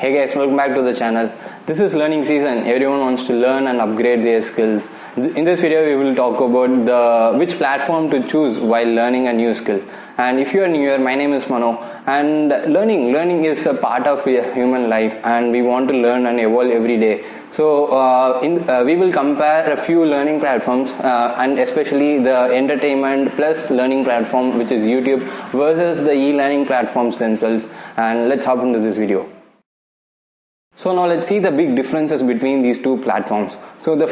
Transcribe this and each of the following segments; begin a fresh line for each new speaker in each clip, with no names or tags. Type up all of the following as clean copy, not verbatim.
Hey guys, welcome back to the channel. This is learning season. Everyone wants to learn and upgrade their skills. In this video, we will talk about which platform to choose while learning a new skill. And if you are new here, my name is Mano. And learning is a part of human life, and we want to learn and evolve every day. So we will compare a few learning platforms, and especially the entertainment plus learning platform, which is YouTube, versus the e-learning platforms themselves. And let's hop into this video. So now let's see the big differences between these two platforms. So the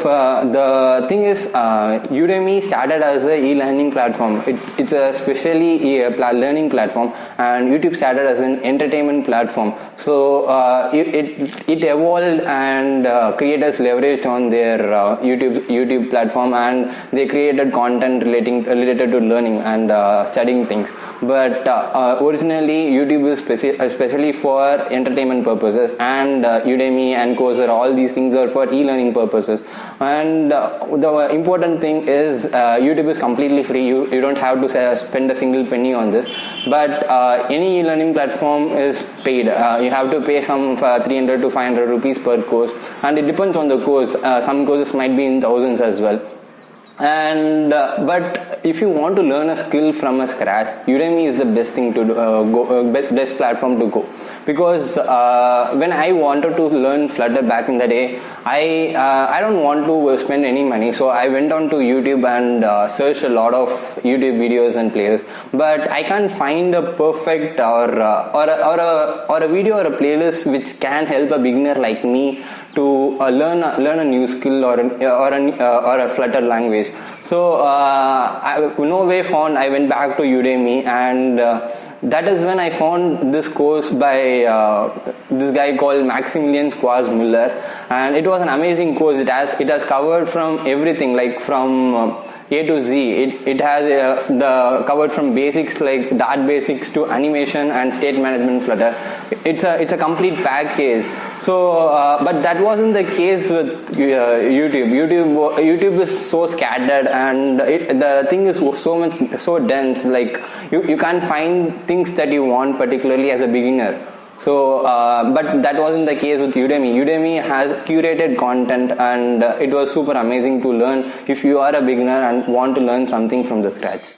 thing is, Udemy started as a e-learning platform. It's a specially learning platform, and YouTube started as an entertainment platform. So it evolved, and creators leveraged on their YouTube platform, and they created content related to learning and studying things. But originally YouTube is especially for entertainment purposes, and Udemy and Coursera, all these things are for e-learning purposes. And the important thing is YouTube is completely free. You don't have to spend a single penny on this. But any e-learning platform is paid. You have to pay some 300 to 500 rupees per course, and it depends on the course. Some courses might be in thousands as well. And but if you want to learn a skill from scratch, Udemy is the best thing to best platform to go, because when I wanted to learn Flutter back in the day, I don't want to spend any money, so I went on to YouTube and searched a lot of YouTube videos and playlists, but I can't find a perfect or a video or a playlist which can help a beginner like me to learn a new skill or a Flutter language. So no way found. I went back to Udemy, and that is when I found this course by this guy called Maximilian Müller, and it was an amazing course. It has covered from everything, like from A to Z. It has covered from basics like Dart basics to animation and state management Flutter. It's a complete package. So, but that wasn't the case with YouTube. YouTube is so scattered, and the thing is so dense. Like you can't find things that you want particularly as a beginner. So, but that wasn't the case with Udemy. Udemy has curated content, and it was super amazing to learn if you are a beginner and want to learn something from the scratch.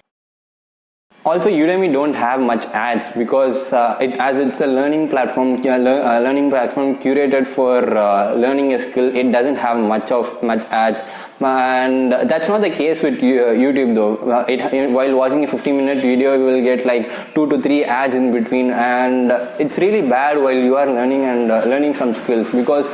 Also, Udemy don't have much ads, because it's a learning platform curated for learning a skill. It doesn't have much ads, and that's not the case with YouTube though. While watching a 15-minute video, you will get like 2 to 3 ads in between, and it's really bad while you are learning some skills, because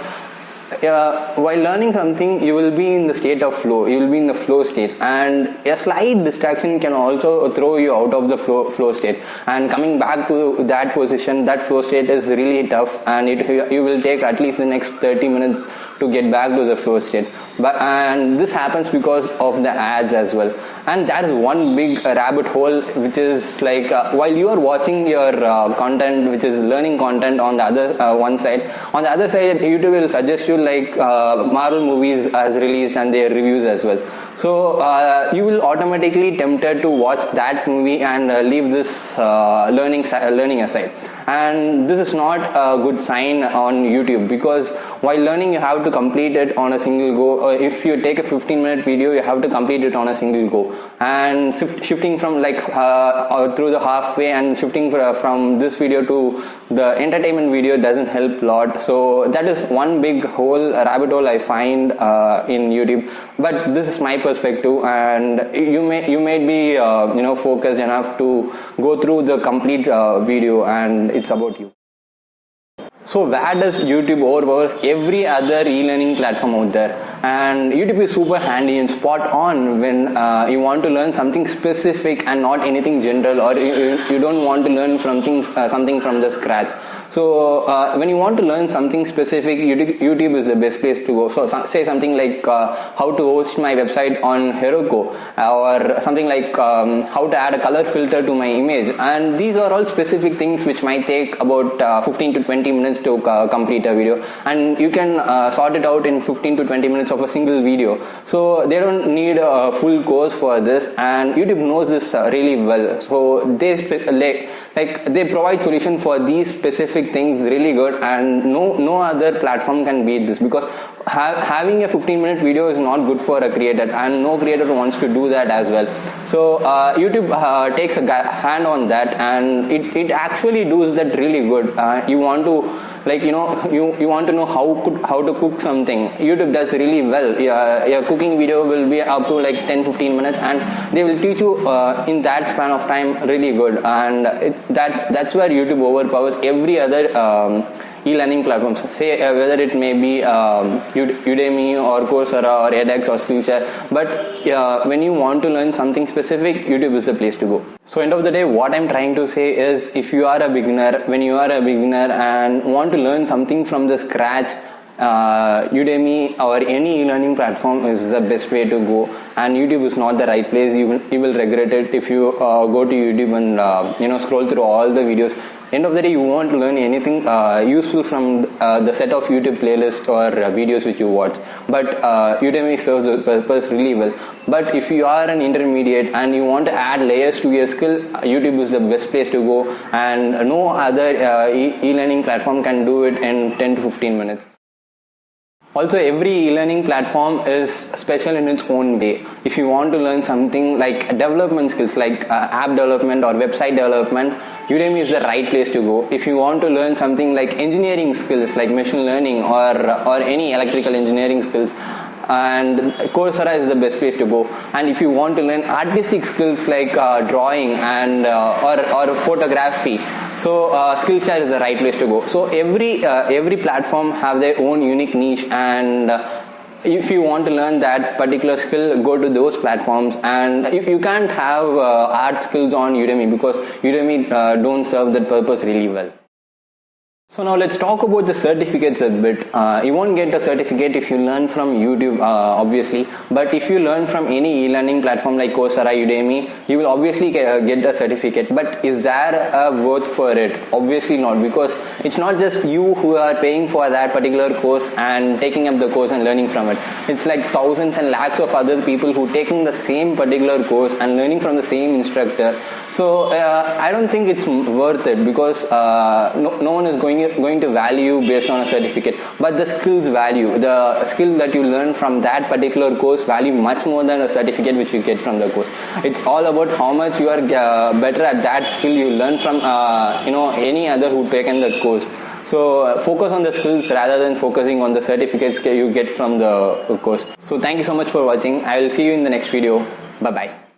while learning something, you will be in the state of flow. You will be in the flow state, and a slight distraction can also throw you out of the flow state. And coming back to that position, that flow state is really tough, and you will take at least the next 30 minutes to get back to the flow state. And this happens because of the ads as well. And that is one big rabbit hole, which is like while you are watching your content, which is learning content, on the other one side, on the other side, YouTube will suggest you like Marvel movies as released and their reviews as well. So you will automatically tempted to watch that movie and leave this learning aside. And this is not a good sign on YouTube, because while learning, you have to complete it on a single go. If you take a 15-minute video, you have to complete it on a single go. And shifting from like through the halfway and shifting from this video to the entertainment video doesn't help a lot. So that is one big rabbit hole I find in YouTube. But this is my perspective, and you may be focused enough to go through the complete video, and it's about you. So where does YouTube overpowers every other e-learning platform out there? And YouTube is super handy and spot on when you want to learn something specific and not anything general, or you don't want to learn something from the scratch. So when you want to learn something specific, YouTube is the best place to go. So say something like how to host my website on Heroku, or something like how to add a color filter to my image. And these are all specific things which might take about 15 to 20 minutes to complete a video, and you can sort it out in 15 to 20 minutes minutes of a single video. So they don't need a full course for this, and YouTube knows this really well. So they they provide solution for these specific things really good, and no other platform can beat this, because having a 15-minute video is not good for a creator, and no creator wants to do that as well. So YouTube takes a hand on that, and it actually does that really good. You want to you want to know how to cook something, YouTube does really well. Your cooking video will be up to 10-15 minutes, and they will teach you in that span of time really good. And that's where YouTube overpowers every other e-learning platforms, say whether it may be Udemy or Coursera or edX or Skillshare. But when you want to learn something specific, YouTube is the place to go. So end of the day, what I'm trying to say is, if you are a beginner, when you are a beginner and want to learn something from the scratch, Udemy or any e-learning platform is the best way to go, and YouTube is not the right place. You will regret it if you go to YouTube and scroll through all the videos. End of the day, you won't learn anything useful from the set of YouTube playlists or videos which you watch. But Udemy serves the purpose really well. But if you are an intermediate and you want to add layers to your skill, YouTube is the best place to go, and no other e-learning platform can do it in 10 to 15 minutes. Also, every e-learning platform is special in its own way. If you want to learn something like development skills, like app development or website development, Udemy is the right place to go. If you want to learn something like engineering skills, like machine learning or any electrical engineering skills, and Coursera is the best place to go. And if you want to learn artistic skills like drawing and or photography, so Skillshare is the right place to go. So every platform have their own unique niche, and if you want to learn that particular skill, go to those platforms. And you can't have art skills on Udemy, because Udemy don't serve that purpose really well. So now let's talk about the certificates a bit. You won't get a certificate if you learn from YouTube, obviously. But if you learn from any e-learning platform like Coursera, Udemy, you will obviously get a certificate. But is there a worth for it? Obviously not, because it's not just you who are paying for that particular course and taking up the course and learning from it. It's like thousands and lakhs of other people who taking the same particular course and learning from the same instructor. So I don't think it's worth it, because no one is going to value based on a certificate. But the skills value, the skill that you learn from that particular course value much more than a certificate which you get from the course. It's all about how much you are better at that skill you learn from any other who taken that course. So focus on the skills rather than focusing on the certificates you get from the course. So thank you so much for watching. I will see you in the next video. Bye bye.